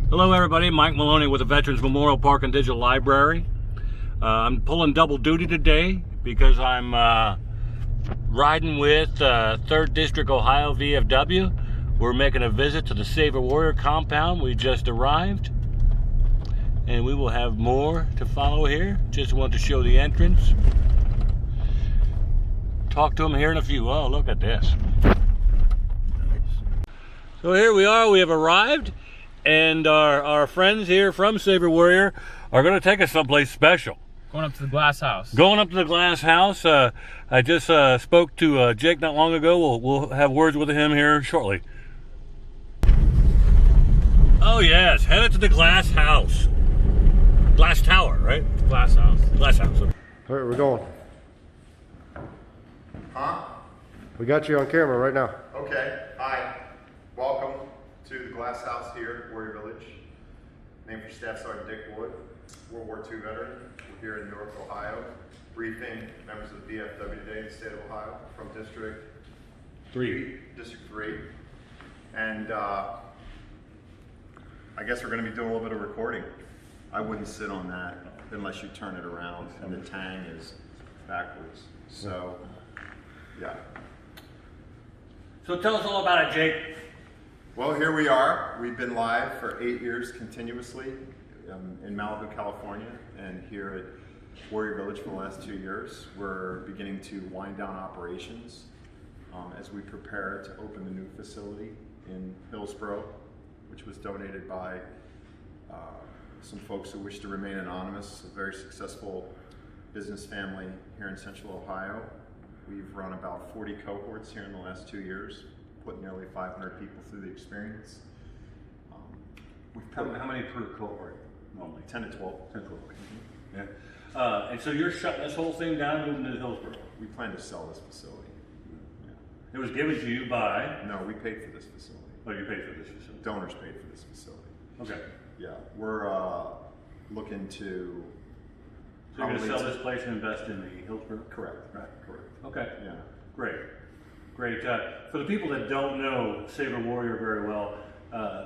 Hello everybody, Mike Maloney with the Veterans Memorial Park and Digital Library. I'm pulling double duty today because I'm riding with 3rd District Ohio VFW. We're making a visit to the Save a Warrior compound. We just arrived and we will have more to follow here. Just want to show the entrance. Talk to them here in a few. Oh, look at this. So here we are, we have arrived. And our friends here from Save a Warrior are going to take us someplace special. Going up to the glass house. Going up to the glass house. I just spoke to Jake not long ago. We'll have words with him here shortly. Oh yes, headed to the glass house. Glass tower, right? Glass house. Glass house. All right, we're going. Huh? We got you on camera right now. Okay. Hi. Welcome to the Glass House here at Warrior Village. Named for Staff Sergeant Dick Wood, World War II veteran. We're here in Newark, Ohio, briefing members of the VFW today in the state of Ohio from District 3. And I guess we're going to be doing a little bit of recording. I wouldn't sit on that unless you turn it around and the tang is backwards. So, yeah. So tell us all about it, Jake. Well, here we are. We've been live for 8 years continuously in Malibu, California, and here at Warrior Village for the last 2 years. We're beginning to wind down operations as we prepare to open the new facility in Hillsborough, which was donated by some folks who wish to remain anonymous, a very successful business family here in Central Ohio. We've run about 40 cohorts here in the last 2 years. Put nearly 500 people through the experience. How many per cohort normally? 10 to 12. 10 to 12. Yeah. And so you're shutting this whole thing down and moving to Hillsborough? We plan to sell this facility. Yeah. It was given to you by? No, we paid for this facility. Oh, you paid for this facility? Donors paid for this facility. Okay. Yeah, we're looking to. So you're going to sell this place and invest in the Hillsborough? Correct. Right. Correct. Okay. Yeah. Great. Great. For the people that don't know Save a Warrior very well,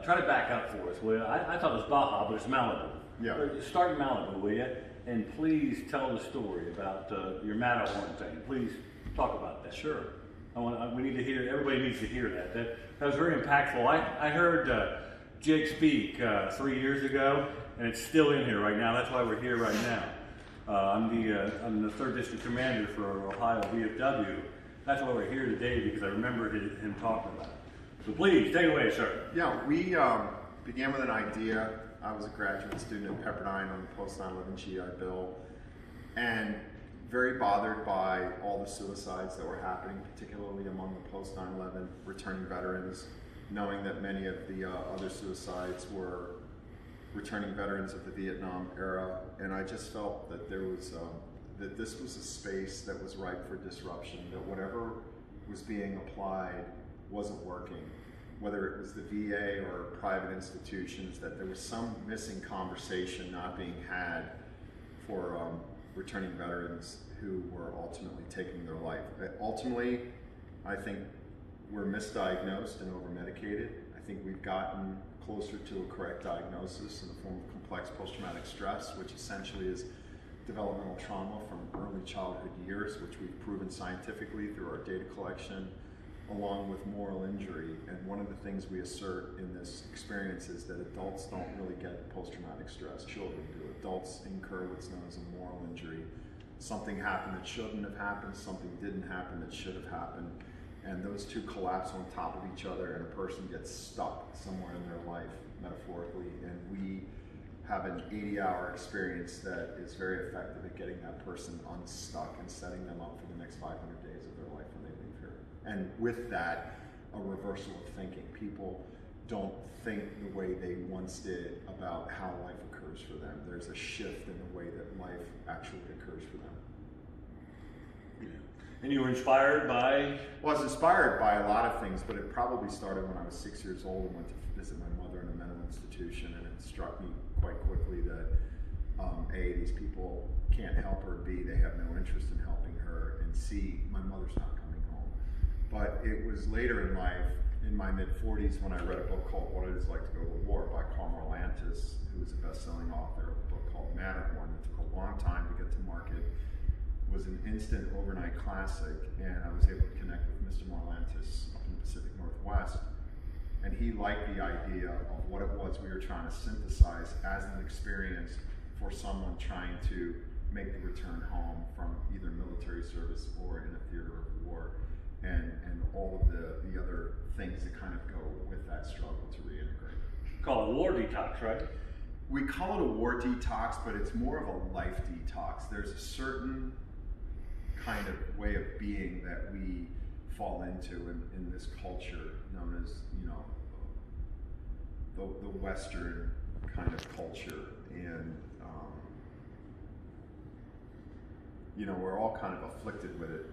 try to back up for us, will you? I thought it was Baja, but it's Malibu. Yeah. Start in Malibu, will you? And please tell the story about your Matterhorn thing. Please talk about that. Sure. We need to hear. Everybody needs to hear that. That was very impactful. I heard Jake speak 3 years ago, and it's still in here right now. That's why we're here right now. I'm the 3rd District Commander for Ohio VFW. That's why we're here today, because I remember him talking about it. So please, take it away, sir. Yeah, we began with an idea. I was a graduate student at Pepperdine on the post 9/11 GI Bill, and very bothered by all the suicides that were happening, particularly among the post 9/11 returning veterans, knowing that many of the other suicides were returning veterans of the Vietnam era, and I just felt that there was that this was a space that was ripe for disruption, that whatever was being applied wasn't working, whether it was the VA or private institutions, that there was some missing conversation not being had for returning veterans who were ultimately taking their life. Ultimately, I think we're misdiagnosed and over-medicated. I think we've gotten closer to a correct diagnosis in the form of complex post-traumatic stress, which essentially is developmental trauma from early childhood years, which we've proven scientifically through our data collection, along with moral injury. And one of the things we assert in this experience is that adults don't really get post-traumatic stress. Children do. Adults incur what's known as a moral injury. Something happened that shouldn't have happened, something didn't happen that should have happened, and those two collapse on top of each other and a person gets stuck somewhere in their life, metaphorically, and we have an 80-hour experience that is very effective at getting that person unstuck and setting them up for the next 500 days of their life when they leave here. And with that, a reversal of thinking. People don't think the way they once did about how life occurs for them. There's a shift in the way that life actually occurs for them. Yeah. And you were inspired by? Well, I was inspired by a lot of things, but it probably started when I was 6 years old and went to visit my mother in a mental institution, and it struck me quite quickly that A, these people can't help her, B, they have no interest in helping her, and C, my mother's not coming home. But it was later in life in my mid-40s when I read a book called What It Is Like to Go to War by Carl Marlantes, who was a best-selling author of a book called Matterhorn. It took a long time to get to market. It was an instant overnight classic, and I was able to connect with Mr. Marlantes up in the Pacific Northwest. And he liked the idea of what it was we were trying to synthesize as an experience for someone trying to make the return home from either military service or in a theater of war, and all of the other things that kind of go with that struggle to reintegrate. Call it war detox, right? We call it a war detox, but it's more of a life detox. There's a certain kind of way of being that we fall into in this culture known as, you know, the Western kind of culture. And you know, we're all kind of afflicted with it.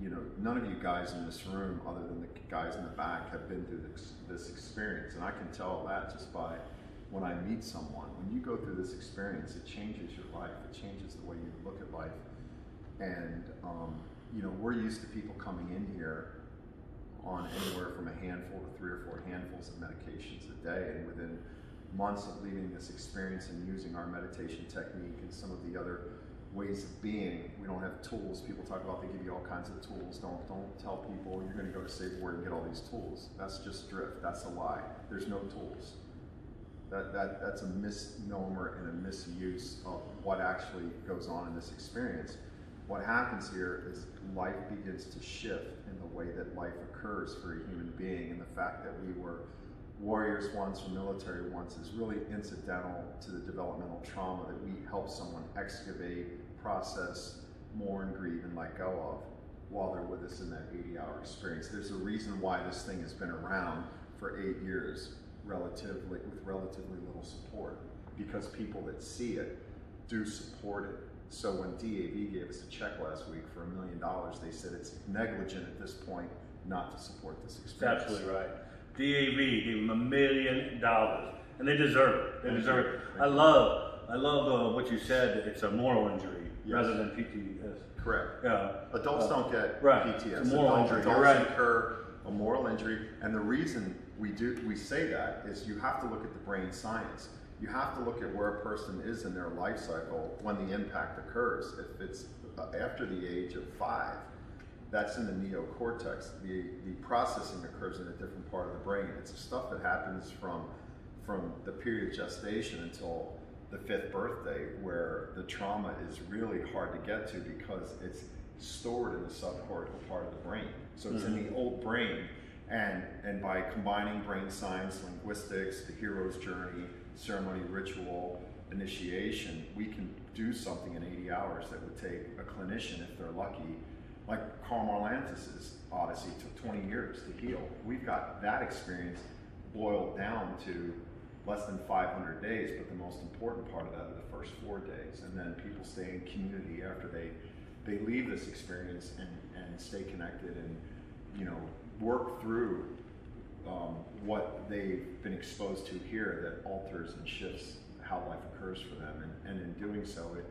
You know, none of you guys in this room, other than the guys in the back, have been through this experience. And I can tell that just by when I meet someone. When you go through this experience, it changes your life. It changes the way you look at life. And, you know, we're used to people coming in here on anywhere from a handful to 3 or 4 handfuls of medications a day. And within months of leaving this experience and using our meditation technique and some of the other ways of being, we don't have tools. People talk about they give you all kinds of tools. Don't tell people you're going to go to Save Word and get all these tools. That's just drift. That's a lie. There's no tools. That's a misnomer and a misuse of what actually goes on in this experience. What happens here is life begins to shift in the way that life occurs for a human being, and the fact that we were warriors once or military once is really incidental to the developmental trauma that we help someone excavate, process, mourn, grieve, and let go of while they're with us in that 80-hour experience. There's a reason why this thing has been around for 8 years with relatively little support, because people that see it do support it. So when DAV gave us a check last week for $1 million, they said it's negligent at this point not to support this experience. That's absolutely right. DAV gave them $1 million, and they deserve it. They deserve it. I love what you said. It's a moral injury rather than PTSD. Correct. Yeah. Adults don't get right. PTSD. It's a moral injury. Adults incur a moral injury, and the reason we say that is you have to look at the brain science. You have to look at where a person is in their life cycle when the impact occurs. If it's after the age of 5, that's in the neocortex. The processing occurs in a different part of the brain. It's the stuff that happens from the period of gestation until the 5th birthday, where the trauma is really hard to get to because it's stored in the subcortical part of the brain. So it's in the old brain, and by combining brain science, linguistics, the hero's journey, ceremony, ritual, initiation, we can do something in 80 hours that would take a clinician, if they're lucky, like Carl Marlantes' Odyssey took 20 years to heal. We've got that experience boiled down to less than 500 days, but the most important part of that are the first 4 days. And then people stay in community after they leave this experience and stay connected and, you know, work through what they've been exposed to here that alters and shifts how life occurs for them. And in doing so, it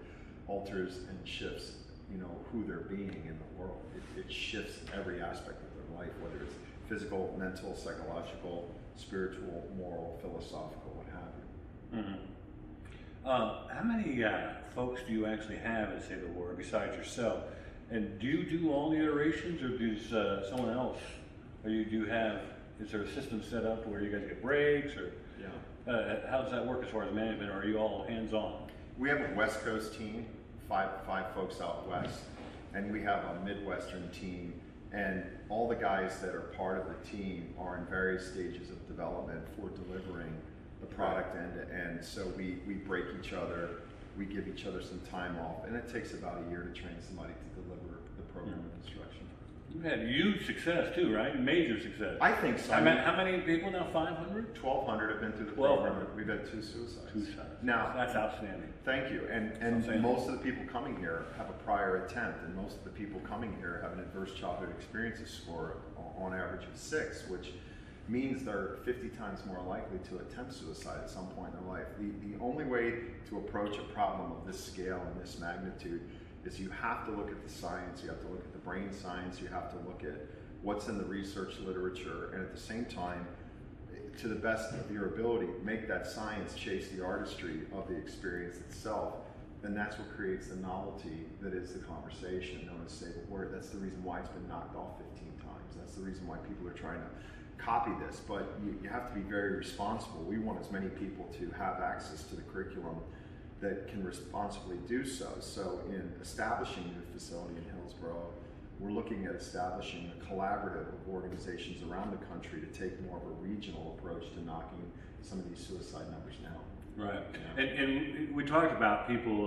alters and shifts, you know, who they're being in the world. It shifts every aspect of their life, whether it's physical, mental, psychological, spiritual, moral, philosophical, what have you. How many folks do you actually have at Save the War besides yourself? And do you do all the iterations, or does someone else? Or is there a system set up where you guys get breaks, or how does that work as far as management, or are you all hands-on? We have a West Coast team, five folks out west, and we have a Midwestern team, and all the guys that are part of the team are in various stages of development for delivering the product end to end. So we break each other, we give each other some time off, and it takes about a year to train somebody to deliver the program of instruction. You've had huge success too, right? Major success. I think so. How many people now? 500? 1,200 have been through the 1,200. program. We've had 2 suicides. 2 suicides. Now, that's outstanding. Thank you. And most of the people coming here have a prior attempt, and most of the people coming here have an adverse childhood experiences score on average of 6, which means they're 50 times more likely to attempt suicide at some point in their life. The only way to approach a problem of this scale and this magnitude is you have to look at the science, you have to look at the brain science, you have to look at what's in the research literature, and at the same time, to the best of your ability, make that science chase the artistry of the experience itself. And that's what creates the novelty that is the conversation known as Save a Word. That's the reason why it's been knocked off 15 times. That's the reason why people are trying to copy this. But you have to be very responsible. We want as many people to have access to the curriculum that can responsibly do so. So in establishing the facility in Hillsborough, we're looking at establishing a collaborative of organizations around the country to take more of a regional approach to knocking some of these suicide numbers down. Right, Yeah. and we talked about people,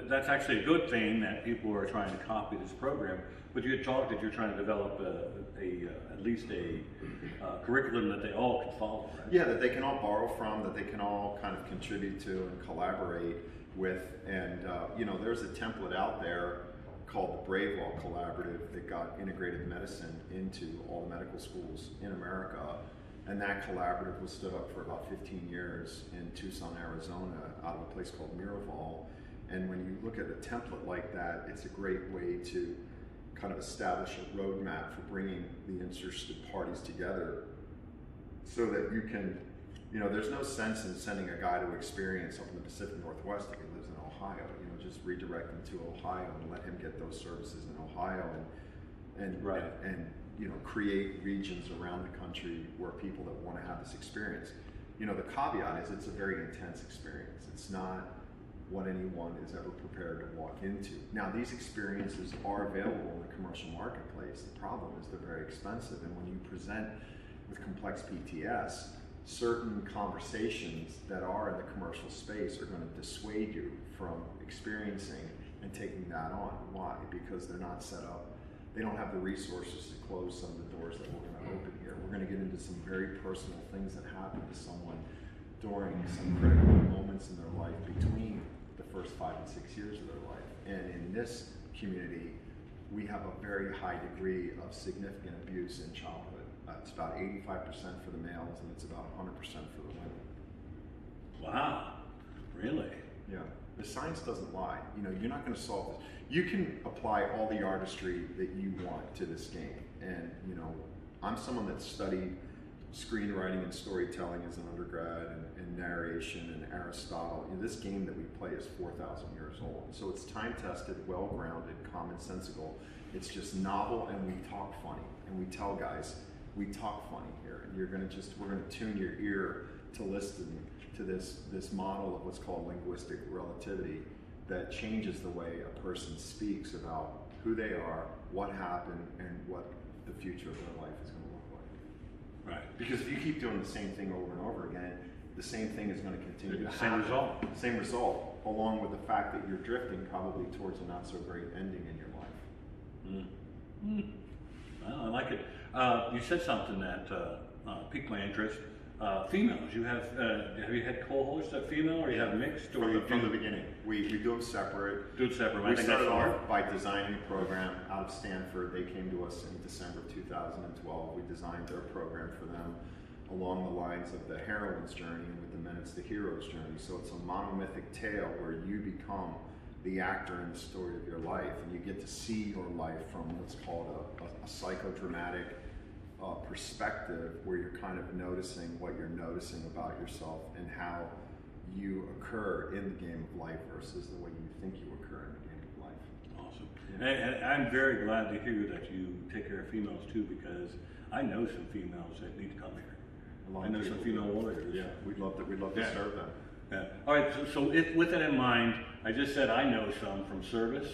that's actually a good thing that people are trying to copy this program, but you had talked that you're trying to develop at least a curriculum that they all can follow, right? Yeah, that they can all borrow from, that they can all kind of contribute to and collaborate with. And you know, there's a template out there called the Brave Law Collaborative that got integrated medicine into all the medical schools in America. And that collaborative was stood up for about 15 years in Tucson, Arizona, out of a place called Miraval. And when you look at a template like that, it's a great way to kind of establish a roadmap for bringing the interested parties together so that you can, you know, there's no sense in sending a guy to experience up in the Pacific Northwest if he lives in Ohio. You know, just redirect him to Ohio and let him get those services in Ohio and Right. and you know, create regions around the country where people that want to have this experience. You know, the caveat is it's a very intense experience. It's not what anyone is ever prepared to walk into. Now, these experiences are available in the commercial marketplace. The problem is they're very expensive, and when you present with complex PTS, certain conversations that are in the commercial space are going to dissuade you from experiencing and taking that on. Why? Because they're not set up. They don't have the resources to close some of the doors that we're going to open here. We're going to get into some very personal things that happen to someone during some critical moments in their life between the first 5 and 6 years of their life. And in this community, we have a very high degree of significant abuse in childhood. It's about 85% for the males, and it's about 100% for the women. Wow, really? Yeah, the science doesn't lie. You know, you're not going to solve this. You can apply all the artistry that you want to this game. And, you know, I'm someone that studied screenwriting and storytelling as an undergrad and narration and Aristotle. You know, this game that we play is 4,000 years old. So it's time-tested, well-grounded, commonsensical. It's just novel, and we talk funny. And we tell guys, we talk funny here. And we're going to tune your ear to listen to this model of what's called linguistic relativity that changes the way a person speaks about who they are, what happened, and what the future of their life is going to look like. Right. Because if you keep doing the same thing over and over again, the same thing is going to continue to Same happen. result. Same result, along with the fact that you're drifting probably towards a not so great ending in your life. Well, I like it. You said something that piqued my interest. Females, you have you had co-hosts that female, or you have mixed, or From the beginning, we do them separate. do it separate? I We think started that's smart. off by designing a program out of Stanford. They came to us in December of 2012. We designed their program for them along the lines of the heroine's journey, and with the men it's the hero's journey. So it's a monomythic tale where you become the actor in the story of your life, and you get to see your life from what's called a psychodramatic perspective, where you're kind of noticing what you're noticing about yourself and how you occur in the game of life versus the way you think you occur in the game of life. Awesome. And I'm very glad to hear that you take care of females too, because I know some females that need to come here. I know some female warriors. Yeah, we'd love to Yeah. serve them. Yeah. All right. So with that in mind, I just said I know some from service.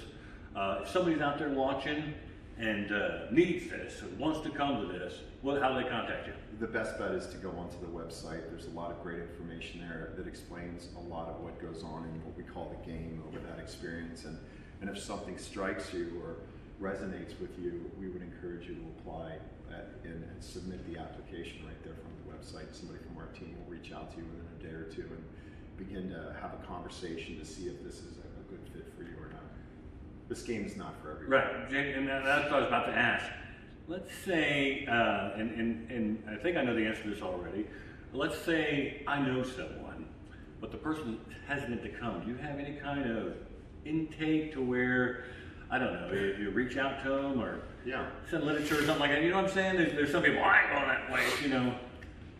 If somebody's out there watching and needs this, or wants to come to this, how do they contact you? The best bet is to go onto the website. There's a lot of great information there that explains a lot of what goes on in what we call the game over that experience. And if something strikes you or resonates with you, we would encourage you to apply and submit the application right there from the website. Somebody from our team will reach out to you within a day or two and begin to have a conversation to see if this is a good fit for you or not. This game is not for everyone. Right, and that's what I was about to ask. Let's say, and I think I know the answer to this already. Let's say I know someone, but the person is hesitant to come. Do you have any kind of intake to where I don't know, you reach out to them or Yeah. send literature or something like that. You know what I'm saying? There's some people, I ain't going that way, you know.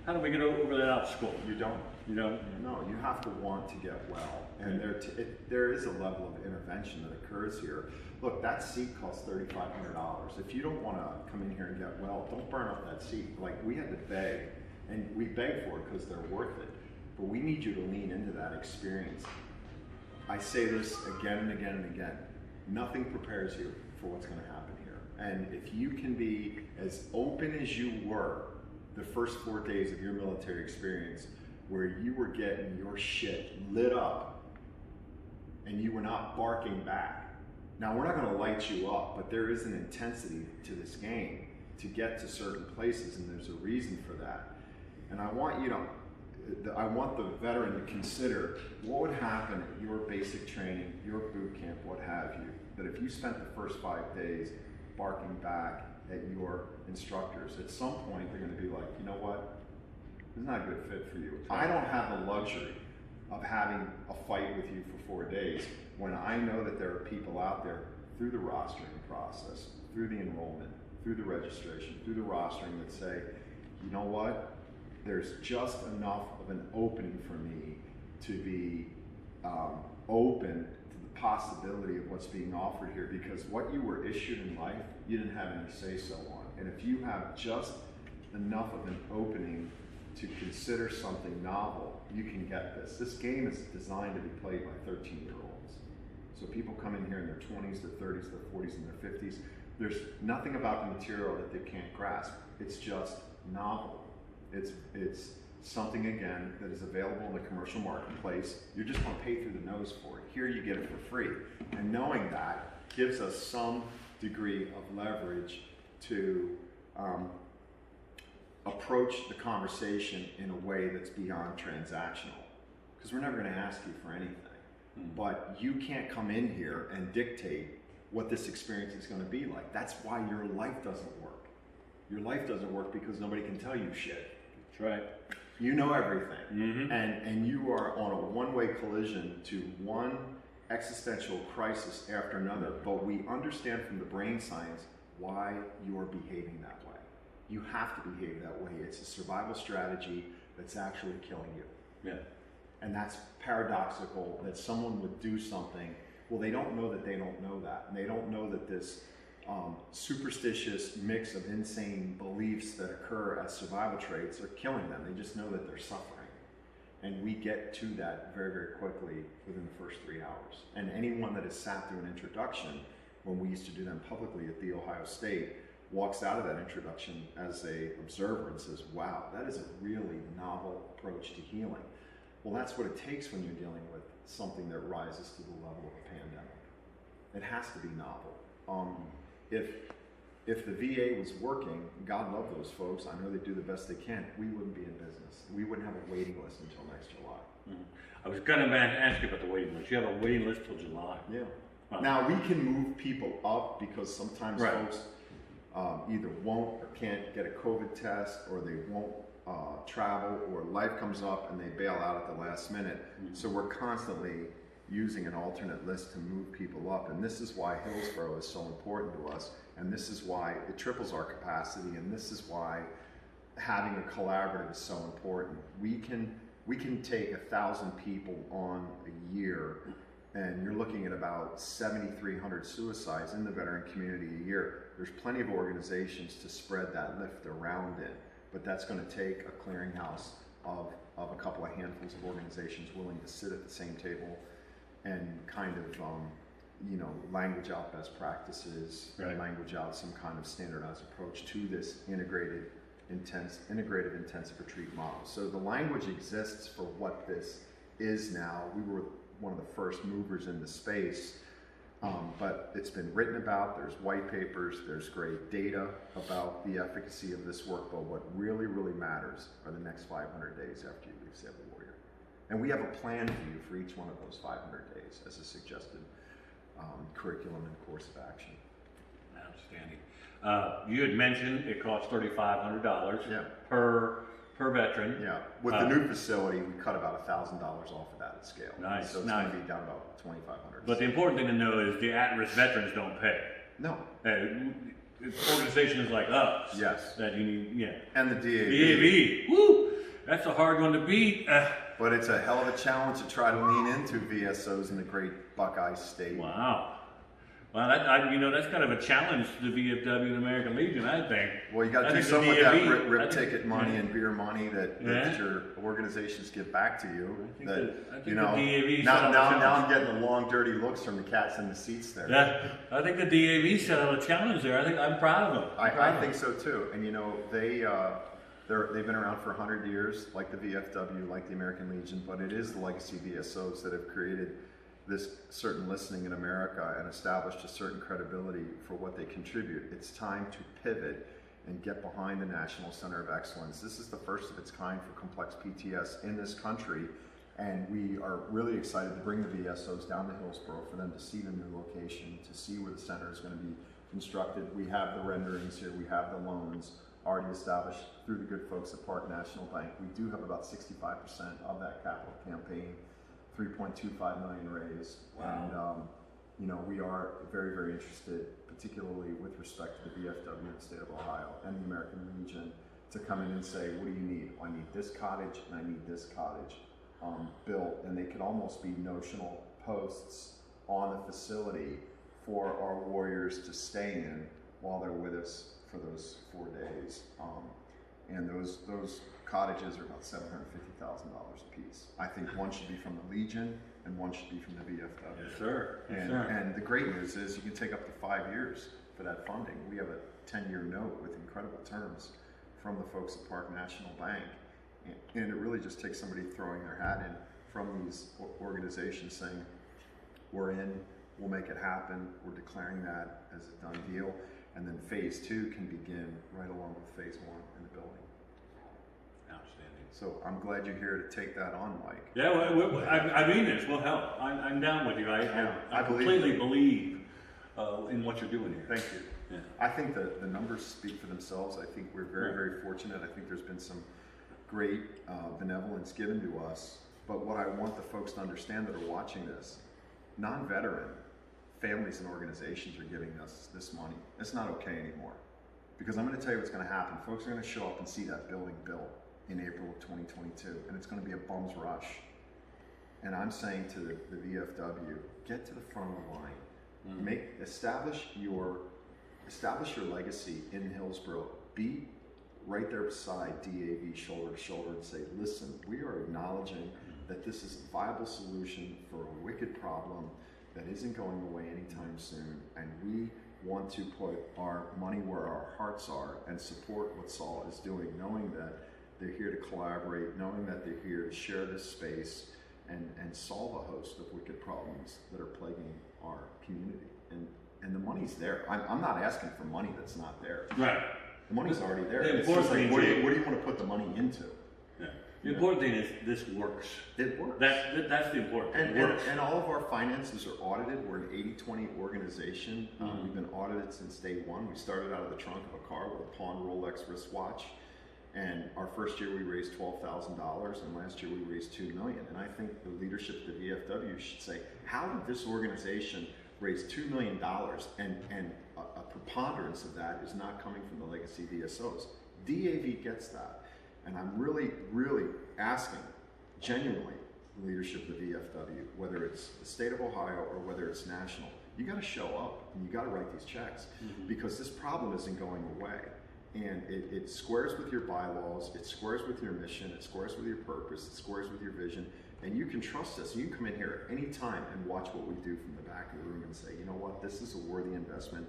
How do we get over that obstacle? You don't. You know? No, you have to want to get well, and there is a level of intervention that occurs here. Look, that seat costs $3,500. If you don't want to come in here and get well, don't burn up that seat. Like, we had to beg, and we beg for it because they're worth it. But we need you to lean into that experience. I say this again and again and again. Nothing prepares you for what's going to happen here. And if you can be as open as you were the first 4 days of your military experience, where you were getting your shit lit up and you were not barking back. Now, we're not going to light you up, but there is an intensity to this game to get to certain places, and there's a reason for that. And I want you to, I want the veteran to consider what would happen at your basic training, your boot camp, what have you, that if you spent the first 5 days barking back at your instructors, at some point they're going to be like, you know what, this is not a good fit for you. I don't have the luxury of having a fight with you for 4 days when I know that there are people out there through the rostering process, through the enrollment, through the registration, through the rostering that say, you know what, there's just enough of an opening for me to be open to the possibility of what's being offered here, because what you were issued in life, you didn't have any say-so on. And if you have just enough of an opening to consider something novel, you can get this. This game is designed to be played by 13-year-olds. So people come in here in their 20s, their 30s, their 40s, and their 50s. There's nothing about the material that they can't grasp. It's just novel. It's something, again, that is available in the commercial marketplace. You're just going to pay through the nose for it. Here you get it for free. And knowing that gives us some degree of leverage to approach the conversation in a way that's beyond transactional. Because we're never going to ask you for anything. But you can't come in here and dictate what this experience is going to be like. That's why your life doesn't work. Your life doesn't work because nobody can tell you shit. That's right. You know everything. And you are on a one-way collision to one existential crisis after another. But we understand from the brain science why you're behaving that way. You have to behave that way. It's a survival strategy that's actually killing you. Yeah. And that's paradoxical that someone would do something. Well, they don't know that they don't know that. And they don't know that this superstitious mix of insane beliefs that occur as survival traits are killing them. They just know that they're suffering. And we get to that very, very quickly within the first 3 hours. And anyone that has sat through an introduction, when we used to do them publicly at The Ohio State, walks out of that introduction as an observer and says, wow, that is a really novel approach to healing. Well, that's what it takes when you're dealing with something that rises to the level of a pandemic. It has to be novel. If the VA was working, God love those folks, I know they do the best they can, we wouldn't be in business. We wouldn't have a waiting list until next July. I was going to ask you about the waiting list. You have a waiting list till July. Yeah. Huh. Now, we can move people up because sometimes Right. folks either won't or can't get a COVID test, or they won't travel, or life comes up and they bail out at the last minute. So we're constantly using an alternate list to move people up, and this is why Hillsborough is so important to us, and this is why it triples our capacity, and this is why having a collaborative is so important. We can take 1,000 people on a year, and you're looking at about 7,300 suicides in the veteran community a year. There's plenty of organizations to spread that lift around in, but that's going to take a clearinghouse of a couple of handfuls of organizations willing to sit at the same table and kind of language out best practices, Right. and language out some kind of standardized approach to this integrated intensive retreat model. So the language exists for what this is now. We were one of the first movers in the space, but it's been written about. There's white papers, there's great data about the efficacy of this work, but what really, really matters are the next 500 days after you leave Sail the Warrior. And we have a plan for you for each one of those 500 days as a suggested curriculum and course of action. Outstanding. You had mentioned it costs $3,500 Yeah. per per veteran. Yeah, with the new facility, we cut about $1,000 off of that at scale. Nice, So it's nice. going to be down about $2,500. But the important thing to know is the at-risk veterans don't pay. No. Organizations like us. Yes. That you need, yeah. And the DAV. DAV, woo! That's a hard one to beat. But it's a hell of a challenge to try to lean into VSOs in the great Buckeye State. Wow. Well, that's kind of a challenge to the VFW and American Legion, I think. Well, you got to do something with that rip ticket money and beer money that your organizations give back to you. I think now I'm getting the long, dirty looks from the cats in the seats there. Yeah, I think the DAV set out a challenge there. I think I'm proud of them. I think so too. And they've been around for 100 years, like the VFW, like the American Legion, but it is the legacy VSOs that have created this certain listening in America and established a certain credibility for what they contribute. It's time to pivot and get behind the National Center of Excellence. This is the first of its kind for complex PTS in this country, and we are really excited to bring the VSOs down to Hillsborough for them to see the new location, to see where the center is going to be constructed. We have the renderings here, we have the loans already established through the good folks at Park National Bank. We do have about 65% of that capital campaign, 3.25 million raised. Wow. And we are very, very interested, particularly with respect to the VFW in the state of Ohio and the American Legion, to come in and say, what do you need? I need this cottage and I need this cottage built. And they could almost be notional posts on the facility for our warriors to stay in while they're with us for those 4 days. And those cottages are about $750,000 a piece. I think one should be from the Legion and one should be from the VFW. Yes, sir. And the great news is you can take up to 5 years for that funding. We have a 10-year note with incredible terms from the folks at Park National Bank. And it really just takes somebody throwing their hat in from these organizations saying, we're in, we'll make it happen, we're declaring that as a done deal. And then phase 2 can begin right along with phase 1 in the building. Outstanding. So I'm glad you're here to take that on, Mike. Yeah, I mean this. We'll help. I'm down with you. I completely believe in what you're doing here. Thank you. Yeah. I think the numbers speak for themselves. I think we're very, very fortunate. I think there's been some great benevolence given to us. But what I want the folks to understand that are watching this, non-veteran families and organizations are giving us this money. It's not okay anymore. Because I'm going to tell you what's going to happen. Folks are going to show up and see that building built in April of 2022, and it's going to be a bum's rush. And I'm saying to the VFW, get to the front of the line. Establish your legacy in Hillsborough. Be right there beside DAV shoulder to shoulder and say, listen, we are acknowledging that this is a viable solution for a wicked problem that isn't going away anytime soon, and we want to put our money where our hearts are and support what Saul is doing, knowing that they're here to collaborate, knowing that they're here to share this space and solve a host of wicked problems that are plaguing our community. And the money's there. I'm not asking for money that's not there. Right. The money's already there. The It's just like, important what do thing you want to put the money into? Yeah. The important thing is this works. It works. That's the important thing. And all of our finances are audited. We're an 80-20 organization. We've been audited since day one. We started out of the trunk of a car with a pawn Rolex wristwatch. And our first year we raised $12,000, and last year we raised $2 million. And I think the leadership of the VFW should say, how did this organization raise $2 million and a preponderance of that is not coming from the legacy VSOs? DAV gets that. And I'm really, really asking, genuinely, the leadership of the VFW, whether it's the state of Ohio or whether it's national, you got to show up and you got to write these checks because this problem isn't going away. And it squares with your bylaws, it squares with your mission, it squares with your purpose, it squares with your vision, and you can trust us. You can come in here at any time and watch what we do from the back of the room and say, you know what, this is a worthy investment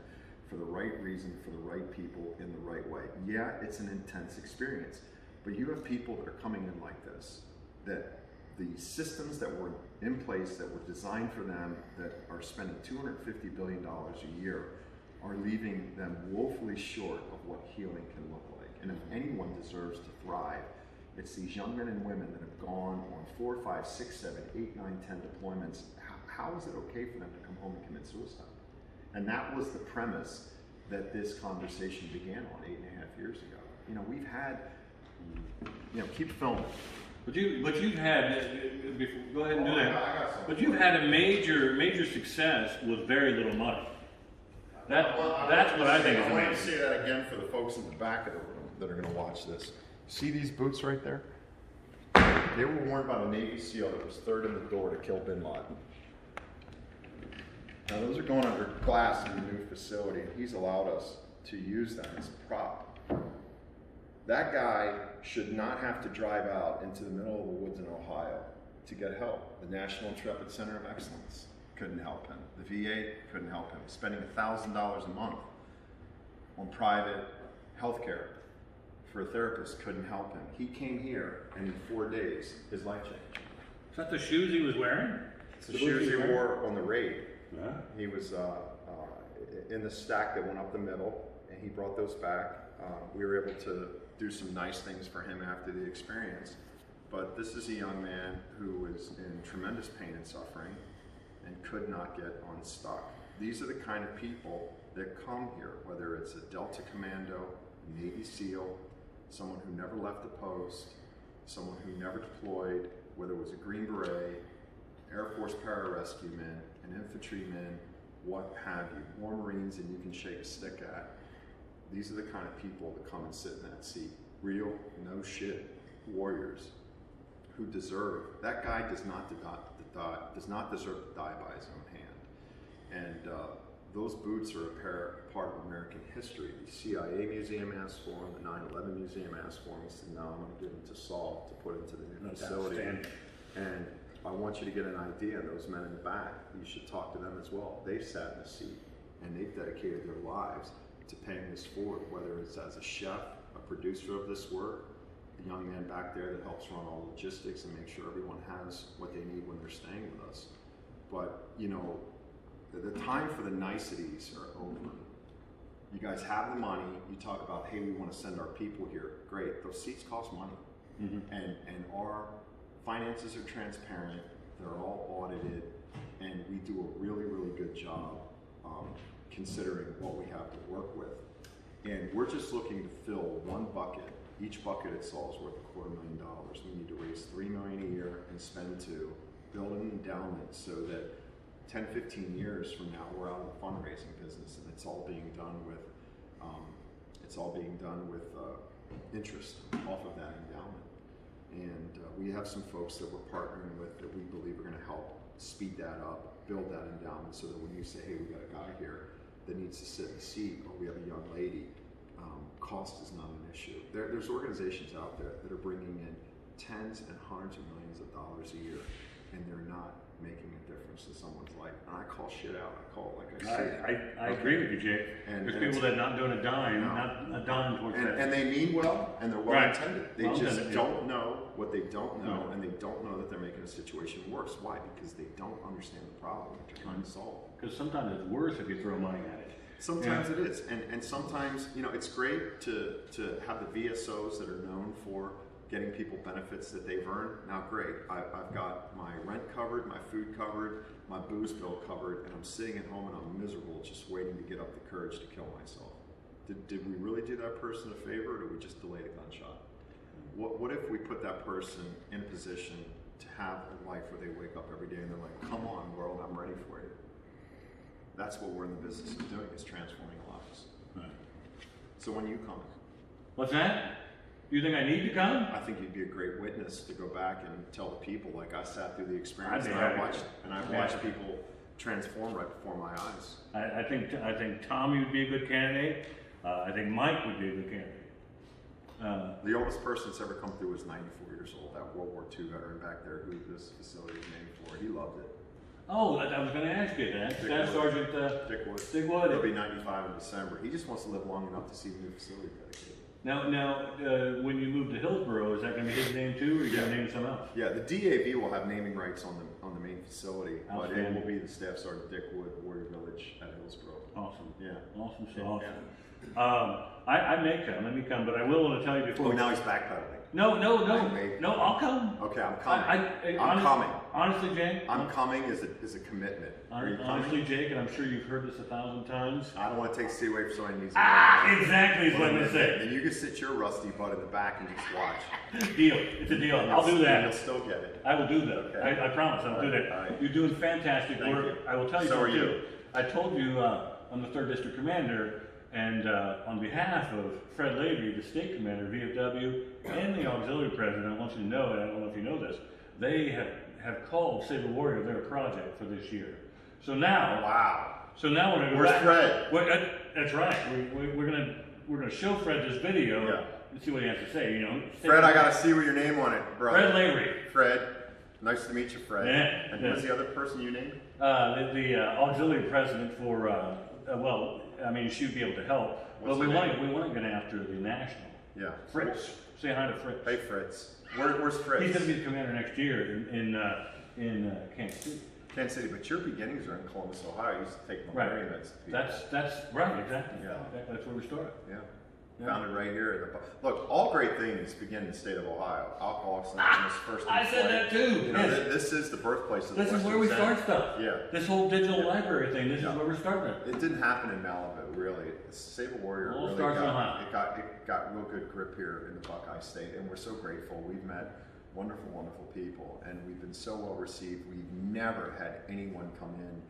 for the right reason, for the right people, in the right way. Yeah, it's an intense experience, but you have people that are coming in like this, that the systems that were in place, that were designed for them, that are spending $250 billion a year, are leaving them woefully short of what healing can look like. And if anyone deserves to thrive, it's these young men and women that have gone on 4, 5, 6, 7, 8, 9, 10 deployments. How is it okay for them to come home and commit suicide? And that was the premise that this conversation began on 8.5 years ago. You know, we've had You know, keep filming. But you've had, go ahead and do I that. got something. But you've had a major success with very little money. That's what I think is I want you to amazing. say that again for the folks in the back of the room that are going to watch this. See these boots right there? They were worn by the Navy SEAL that was third in the door to kill Bin Laden. Now those are going under glass in the new facility, and he's allowed us to use them as a prop. That guy should not have to drive out into the middle of the woods in Ohio to get help. The National Intrepid Center of Excellence couldn't help him. The VA couldn't help him. Spending $1,000 a month on private health care for a therapist couldn't help him. He came here, and in 4 days, his life changed. Is that the shoes he was wearing? It's the shoes he wore on the raid. Yeah. He was in the stack that went up the middle, and he brought those back. We were able to do some nice things for him after the experience. But this is a young man who was in tremendous pain and suffering and could not get unstuck. These are the kind of people that come here, whether it's a Delta Commando, Navy SEAL, someone who never left a post, someone who never deployed, whether it was a Green Beret, Air Force pararescueman, an infantryman, what have you, or Marines and you can shake a stick at. These are the kind of people that come and sit in that seat. Real, no shit warriors who deserve. That guy does not deserve to die by his own hand. And those boots are a part of American history. The CIA Museum asked for them, the 9/11 Museum asked for them. He said, no, I'm going to give them to Saul to put into the new facility. And I want you to get an idea of those men in the back. You should talk to them as well. They've sat in a seat and they've dedicated their lives to paying this forward, whether it's as a chef, a producer of this work, a young man back there that helps run all logistics and make sure everyone has what they need when they're staying with us. But, you know, the time for the niceties are over. You guys have the money. You talk about, hey, we want to send our people here. Great. Those seats cost money. Mm-hmm. And our finances are transparent. They're all audited. And we do a really, really good job considering what we have to work with. And we're just looking to fill one bucket. Each bucket itself is worth $250,000. We need to raise $3 million a year and spend to build an endowment so that 10, 15 years from now, we're out of the fundraising business, and it's all being done with interest off of that endowment. And we have some folks that we're partnering with that we believe are going to help speed that up, build that endowment, so that when you say, hey, we got a guy here that needs to sit in a seat, or we have a young lady, cost is not an issue. There's organizations out there that are bringing in tens and hundreds of millions of dollars a year, and they're not making a difference to someone's life. And I call shit out. I call it like I say. I agree with you, Jake. There's people that not doing a dime, not a dime towards that. And they mean well, and they're well intended. They Well just intended, don't know what they don't know, No. and they don't know that they're making a situation worse. Why? Because they don't understand the problem that they're trying to solve. Because sometimes it's worse if you throw money at it. Sometimes it is, and sometimes, you know, it's great to have the VSOs that are known for getting people benefits that they've earned. Now, great, I've got my rent covered, my food covered, my booze bill covered, and I'm sitting at home and I'm miserable just waiting to get up the courage to kill myself. Did we really do that person a favor, or did we just delay the gunshot? What if we put that person in a position to have a life where they wake up every day and they're like, come on, world, I'm ready for you. That's what we're in the business of doing, is transforming lives. Right. So when you come, What's that? You think I need to come? I think you'd be a great witness to go back and tell the people, like I sat through the experience I'd be and I happy. watched people transform right before my eyes. I think Tommy would be a good candidate. I think Mike would be a good candidate. The oldest person that's ever come through was 94 years old, that World War II veteran back there who this facility was named for. He loved it. Oh, I was going to ask you that. Dick Staff Wood. Sergeant Dick Wood. Dick Wood. He'll be 95 in December. He just wants to live long enough to see the new facility dedicated. Now, when you move to Hillsborough, is that going to be his name too, or are you going to name someone else? Yeah, the DAV will have naming rights on the main facility, but it Outstanding. will be the Staff Sergeant Dick Wood, Warrior Village at Hillsborough. Awesome. Yeah. Awesome. So Yeah. awesome. I may come, but I will want to tell you before. Oh, now he's backpedaling. No, Maybe. no, I'll come. Okay, I'm coming. I'm honest- coming. Honestly, Jake. I'm coming is a commitment. Are you Honestly, coming? Jake, and I'm sure you've heard this 1,000 times. I don't want to take Steve away from someone who needs Exactly is what I'm gonna say. And you can sit your rusty butt in the back and just watch. Deal. It's a deal. I'll do You'll that. still get it. I will do that. Okay. I promise I'll do that. All right. You're doing fantastic Thank work. you. I will tell you So are something you. too. I told you I'm the 3rd District Commander, and on behalf of Fred Lavery, the State Commander, VFW, and the Auxiliary President, I want you to know, and I don't know if you know this, they have called Saber Warrior their project for this year. So now, Wow. we're gonna go Where's back. Fred? That's right. We're gonna show Fred this video Yeah. and see what he has to say. You know, Fred, I gotta see with your name on it, brother. Fred Lavery. Fred, nice to meet you, Fred. Yeah, And yeah. who's the other person you named? The auxiliary president for, well, I mean, she'd be able to help. What's But we her want name? to get after the national. Yeah. Fritz. Say hi to Fritz. Hey, Fritz. Where's Fritz? He's going to be the commander next year in Kansas City. Kansas City, but your beginnings are in Columbus, Ohio. You used to take Right. malaria meds. That's right, exactly. Yeah. That's where we started. Yeah. Yeah. Founded right here. Look, all great things begin in the state of Ohio. Alcoholics Anonymous first. I said that too. You know, Yes. this is the birthplace of the This is Western where we Zen. start stuff. Yeah. This whole digital Yeah. library thing, this Yeah. is where we're starting it. It didn't happen in Malibu, really. Saber Warrior Well, it really starts in Ohio. it got real good grip here in the Buckeye State, and we're so grateful. We've met wonderful, wonderful people, and we've been so well received. We've never had anyone come in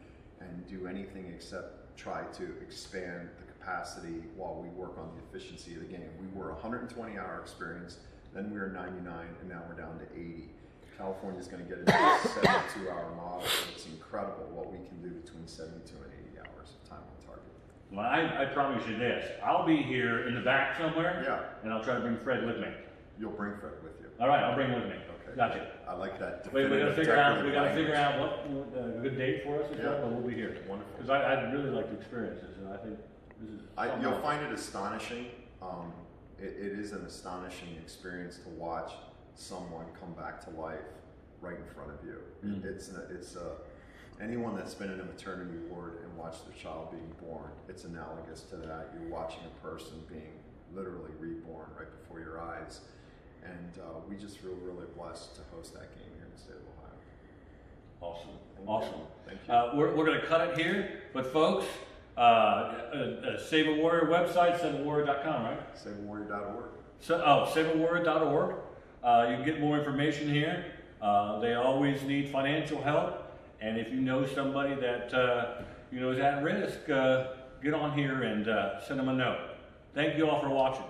and do anything except try to expand the capacity while we work on the efficiency of the game. We were 120-hour experience, then we were 99, and now we're down to 80. California's going to get into a 72-hour model, so it's incredible what we can do between 72 and 80 hours of time on target. Well, I promise you this. I'll be here in the back somewhere. Yeah. And I'll try to bring Fred with me. You'll bring Fred with you. All right, I'll bring him with me. Okay. Gotcha. I like that. We gotta definitive figure out. We decorative gotta figure language. out what a good date for us, and Yeah. stuff, but we'll be here. Wonderful. Because I'd really like to experience this, and I think this is. something You'll else. find it astonishing. It is an astonishing experience to watch someone come back to life right in front of you. Mm. It's anyone that's been in a maternity ward and watched their child being born. It's analogous to that. You're watching a person being literally reborn right before your eyes, and we just feel really blessed to host that game here in the state of Ohio. Awesome. Thank Awesome. you. Thank you. We're going to cut it here, but folks, Saber Warrior website, saberwarrior.com, right? SaberWarrior.org. Saberwarrior.org. You can get more information here. They always need financial help, and if you know somebody that is at risk, get on here and send them a note. Thank you all for watching.